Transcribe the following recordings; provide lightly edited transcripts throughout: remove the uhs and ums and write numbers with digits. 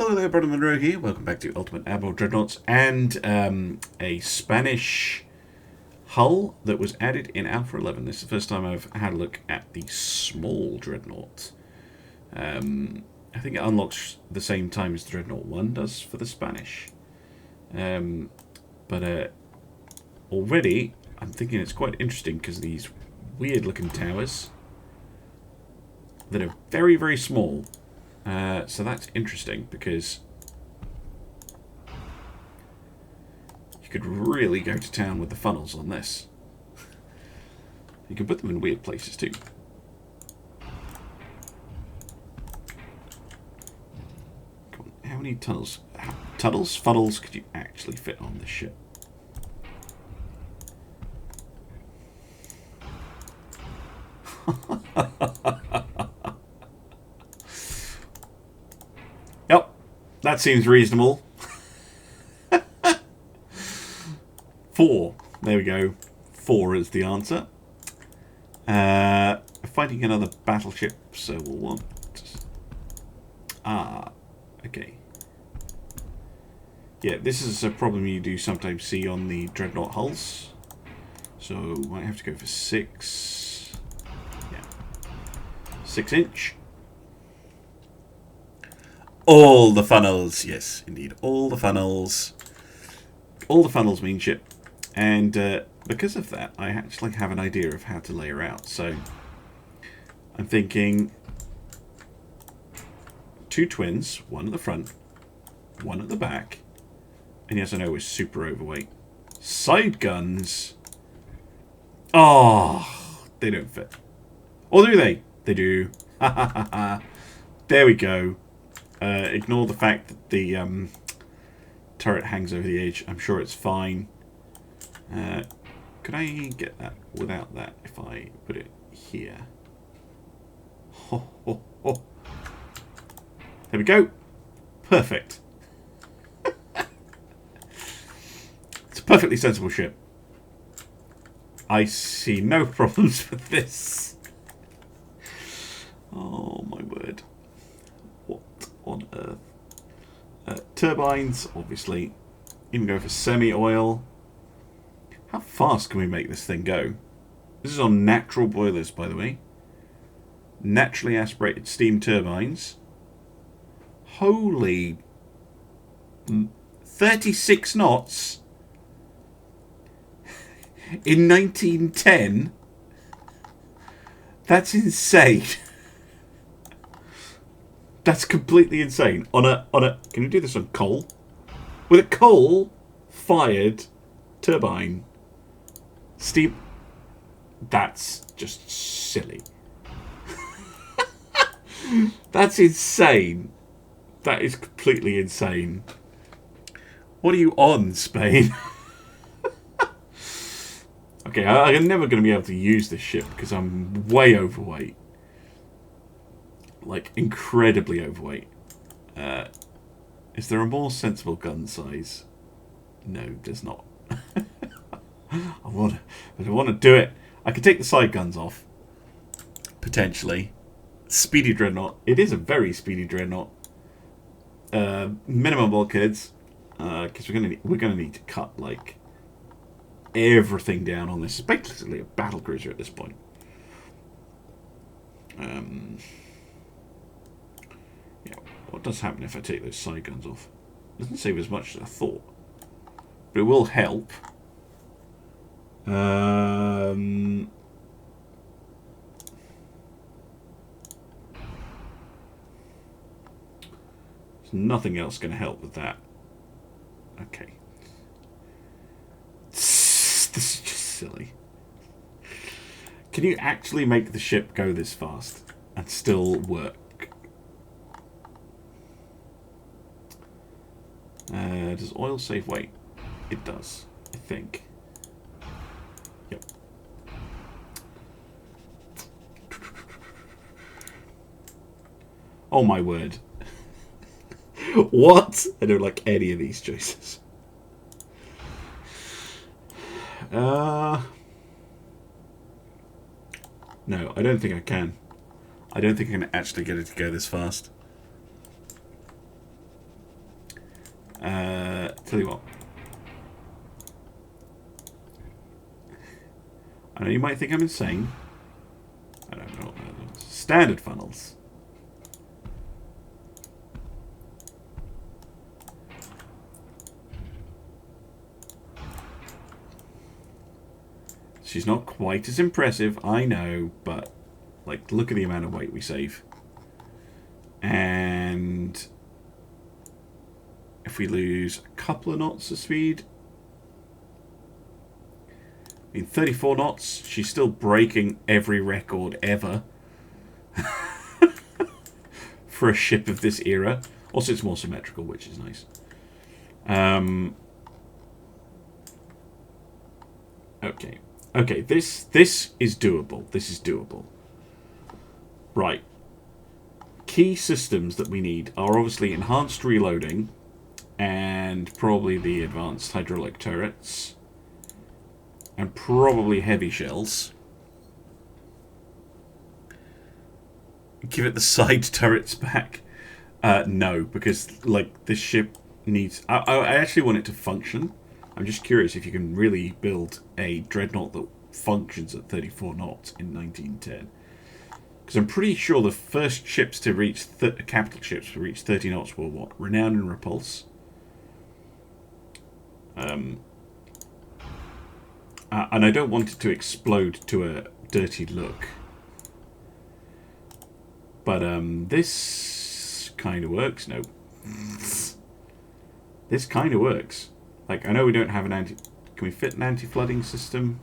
Hello there, Brother Monroe here. Welcome back to Ultimate Admiral Dreadnoughts and a Spanish hull that was added in Alpha 11. This is the first time I've had a look at the small Dreadnought. I think it unlocks the same time as the Dreadnought 1 does for the Spanish. But already I'm thinking it's quite interesting because these weird looking towers that are very, very small. So that's interesting because you could really go to town with the funnels on this. You can put them in weird places too. Come on, how many funnels could you actually fit on this ship? Yep, that seems reasonable. 4. There we go. 4 is the answer. Fighting another battleship, so we'll want... okay. Yeah, this is a problem you do sometimes see on the Dreadnought hulls. So, might have to go for 6. Yeah. 6 inch. All the funnels, yes, indeed, all the funnels. All the funnels mean ship. And because of that, I actually have an idea of how to layer out. So, I'm thinking 2 twins, 1 at the front, 1 at the back. And yes, I know we're super overweight. Side guns. Oh, they don't fit. Or do they? They do. There we go. Ignore the fact that the turret hangs over the edge. I'm sure it's fine. Could I get that without that if I put it here? Ho, ho, ho. There we go. Perfect. It's a perfectly sensible ship. I see no problems with this. Oh my word. What on earth? Turbines, obviously. Even go for semi-oil. How fast can we make this thing go? This is on natural boilers, by the way. Naturally aspirated steam turbines. Holy... 36 knots? In 1910? That's insane. That's completely insane. On a can you do this on coal? With a coal-fired turbine. Steam. That's just silly. That's insane. That is completely insane. What are you on, Spain? Okay, I'm never going to be able to use this ship because I'm way overweight. Like, incredibly overweight. Is there a more sensible gun size? No, there's not. I want to do it. I could take the side guns off. Potentially. Speedy Dreadnought. It is a very speedy Dreadnought. Minimum bulkheads. Because we're gonna need to cut, like, everything down on this. It's basically a battle cruiser at this point. Yeah, what does happen if I take those side guns off? It doesn't save as much as I thought, but it will help. There's nothing else going to help with that. Okay. This is just silly. Can you actually make the ship go this fast and still work? Does oil save weight? It does, I think. Yep. Oh my word. What? I don't like any of these choices. No, I don't think I can. I don't think I can actually get it to go this fast. Tell you what. I know you might think I'm insane. I don't know. Standard funnels. She's not quite as impressive, I know, but like, look at the amount of weight we save. And if we lose a couple of knots of speed, in 34 knots, she's still breaking every record ever for a ship of this era. Also, it's more symmetrical, which is nice. Okay. Okay, this is doable. This is doable. Right. Key systems that we need are obviously enhanced reloading and probably the advanced hydraulic turrets. And probably heavy shells. Give it the side turrets back. No, because like this ship needs... I actually want it to function. I'm just curious if you can really build a dreadnought that functions at 34 knots in 1910. Because I'm pretty sure the first ships to reach... capital ships to reach 30 knots were what? Renown and Repulse. And I don't want it to explode to a dirty look. But this kind of works. No. This kind of works. Like, I know we don't have an anti... Can we fit an anti-flooding system?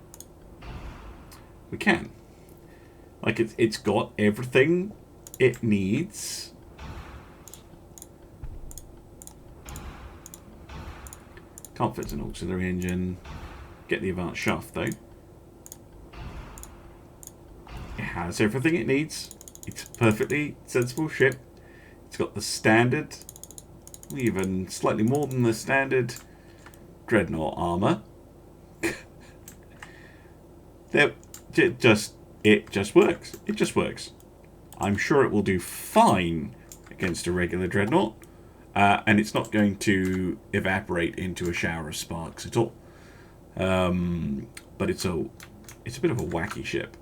We can. Like, it's got everything it needs. Can't fit an auxiliary engine. Get the advanced shaft, though. It has everything it needs. It's a perfectly sensible ship. It's got the standard, even slightly more than the standard Dreadnought armor. It just works. It just works. I'm sure it will do fine against a regular Dreadnought, and it's not going to evaporate into a shower of sparks at all. But it's a bit of a wacky ship.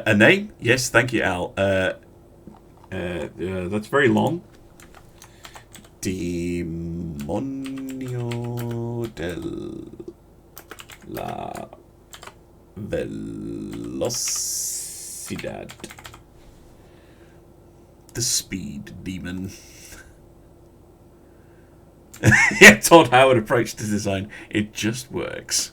A name? Yes, thank you, Al. That's very long. Demonio della Velocidad. The speed demon. Yeah, Todd Howard approach to design. It just works.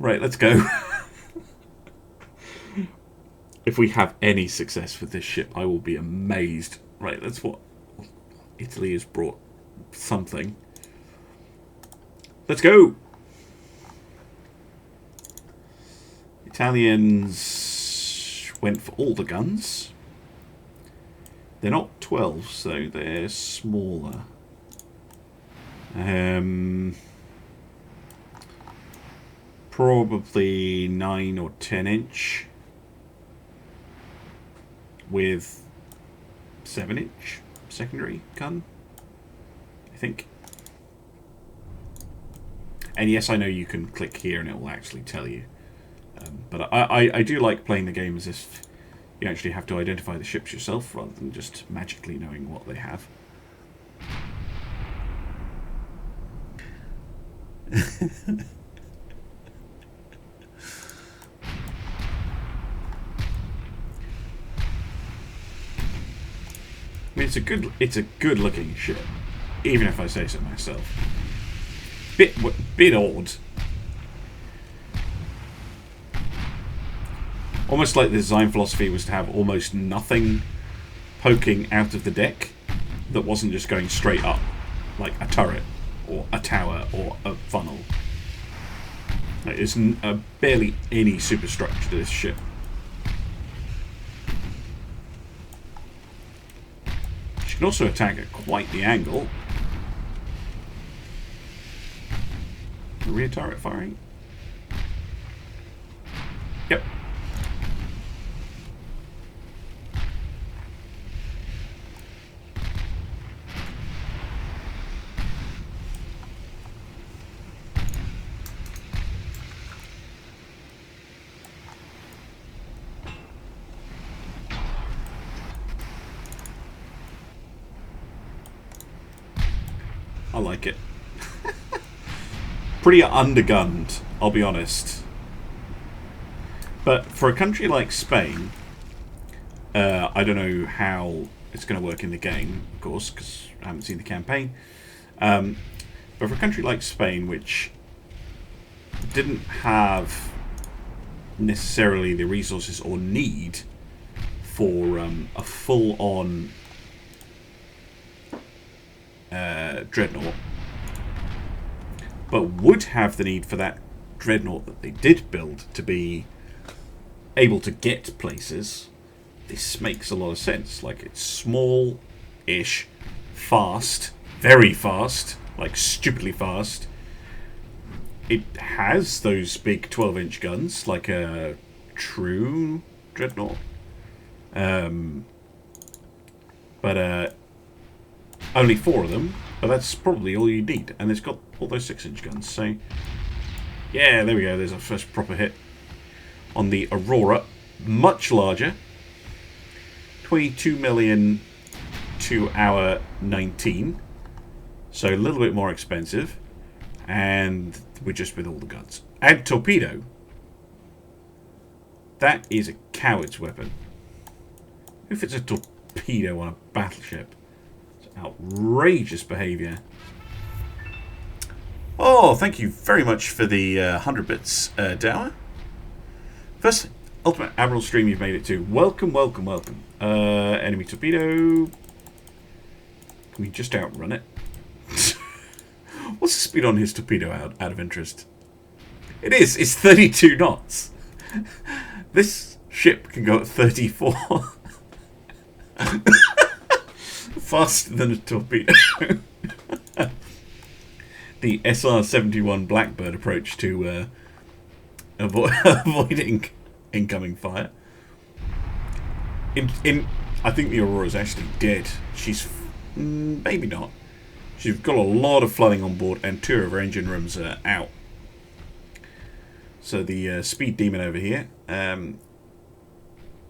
Right, let's go. If we have any success with this ship, I will be amazed. Right, that's what Italy has brought something. Let's go. Italians went for all the guns. They're not 12, so they're smaller. Probably 9 or 10 inch with 7 inch secondary gun, I think. And yes, I know you can click here and it will actually tell you. But I do like playing the game as if you actually have to identify the ships yourself rather than just magically knowing what they have. I mean, it's a good looking ship, even if I say so myself. Bit odd. Almost like the design philosophy was to have almost nothing poking out of the deck that wasn't just going straight up, like a turret or a tower or a funnel. There's barely any superstructure to this ship. She can also attack at quite the angle, Rear turret firing. Yep. I like it. Pretty undergunned, I'll be honest. But for a country like Spain, I don't know how it's going to work in the game, of course, because I haven't seen the campaign. But for a country like Spain, which didn't have necessarily the resources or need for a full-on Dreadnought, but would have the need for that Dreadnought that they did build to be able to get places, this makes a lot of sense. Like, it's small-ish, fast, very fast, like stupidly fast. It has those big 12-inch guns, like a true Dreadnought. But only 4 of them, but that's probably all you need. And it's got all those 6-inch guns, so yeah, there we go. There's our first proper hit on the Aurora. Much larger. 22 million to our 19. So a little bit more expensive. And we're just with all the guns. Add torpedo. That is a coward's weapon. If it's a torpedo on a battleship, it's outrageous behaviour. Oh, thank you very much for the 100 bits, Dower. First Ultimate Admiral stream you've made it to. Welcome, welcome, welcome. Enemy torpedo. Can we just outrun it? What's the speed on his torpedo out of interest? It is. It's 32 knots. This ship can go at 34. Faster than a torpedo. The SR-71 Blackbird approach to avoiding incoming fire. I think the Aurora's actually dead. She's maybe not. She's got a lot of flooding on board, and 2 of her engine rooms are out. So the Speed Demon over here,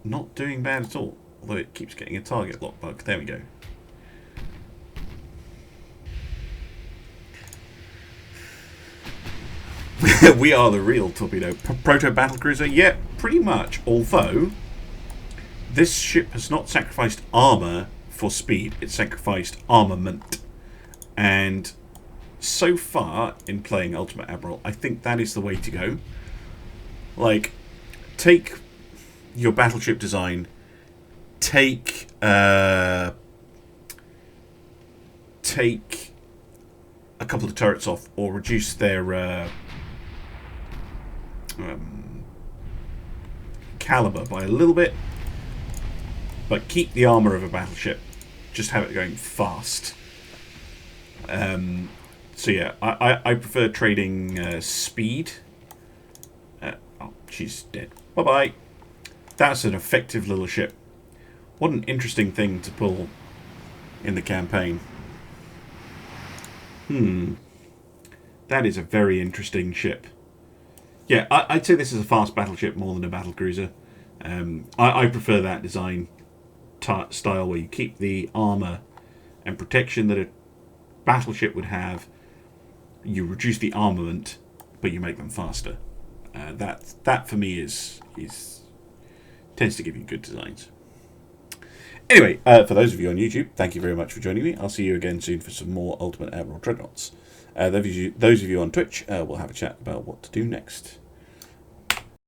not doing bad at all. Although it keeps getting a target lock bug. There we go. We are the real torpedo. Proto battlecruiser? Yeah, pretty much. Although, this ship has not sacrificed armour for speed. It's sacrificed armament. And so far, in playing Ultimate Admiral, I think that is the way to go. Like, take your battleship design, take a couple of turrets off, or reduce their caliber by a little bit, but keep the armor of a battleship. Just have it going fast. So yeah, I prefer trading speed. Oh, she's dead. Bye bye. That's an effective little ship. What an interesting thing to pull in the campaign. That is a very interesting ship. Yeah, I'd say this is a fast battleship more than a battlecruiser. I prefer that design style where you keep the armor and protection that a battleship would have. You reduce the armament, but you make them faster. That for me tends to give you good designs. Anyway, for those of you on YouTube, thank you very much for joining me. I'll see you again soon for some more Ultimate Admiral Dreadnoughts. Those of you on Twitch, we'll have a chat about what to do next.